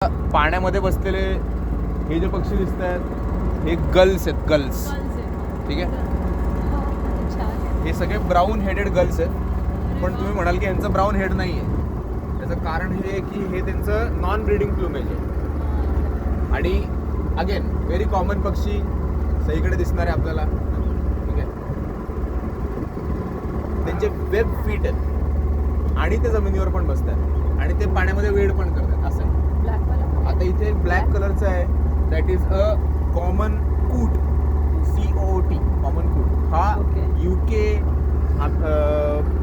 पाण्यामध्ये बसलेले हे जे पक्षी दिसत आहेत हे गल्स आहेत, गल्स. ठीक आहे, हे सगळे ब्राऊन हेडेड गल्स आहेत. पण तुम्ही म्हणाल की यांचं ब्राऊन हेड नाही आहे. त्याचं कारण हे आहे की हे त्यांचं नॉन ब्रीडिंग प्लुमेज आहे. आणि अगेन व्हेरी कॉमन पक्षी सगळीकडे दिसणारे आपल्याला. ठीक आहे, त्यांचे वेब फीट आहेत आणि ते जमिनीवर पण बसतात आणि ते पाण्यामध्ये वेड पण करतात. असं आहे. आता इथे ब्लॅक कलरचं आहे, दॅट इज अ कॉमन कूट, COOT, कॉमन कूट. हा UK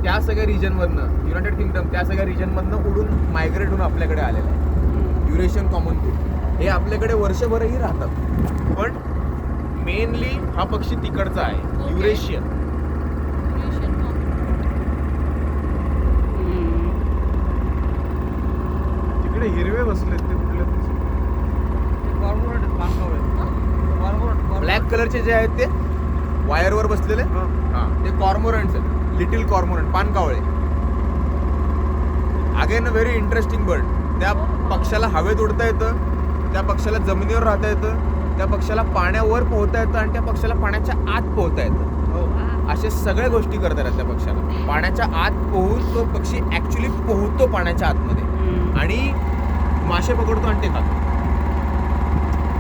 त्या सगळ्या रिजनमधनं, युनायटेड किंगडम त्या सगळ्या रिजनमधनं उडून मायग्रेट होऊन आपल्याकडे आलेलं आहे. युरेशियन कॉमन कूट हे आपल्याकडे वर्षभरही राहतात, पण मेनली हा पक्षी तिकडचा आहे, युरेशियन. तिकडे हिरवे बसलेत ते कुठले, ब्लॅक कलरचे जे आहेत ते वायरवर बसलेले, हा ते कॉर्मोरंट्स आहेत, लिटिल कॉर्मोरंट, पानकावळे. Again a very interesting bird. त्या पक्षाला हवेत उडता येतं, त्या पक्षाला जमिनीवर राहता येतं, त्या पक्षाला पाण्यावर पोहता येतं आणि त्या पक्षाला पाण्याच्या आत पोहता येतं. अशा सगळ्या गोष्टी करता येतात त्या पक्षाला. पाण्याच्या आत पोहून तो पक्षी ऍक्च्युली पोहतो पाण्याच्या आतमध्ये आणि मासे पकडतो आणि ते खातो.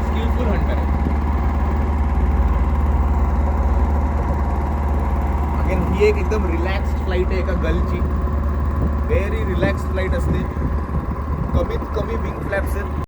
स्किलफुल हंटर आहे. अगेन ही एक एकदम रिलॅक्स्ड फ्लाईट आहे एका गलची. व्हेरी रिलॅक्स्ड फ्लाईट असते. कमीत कमी विंग फ्लॅप्स आहेत.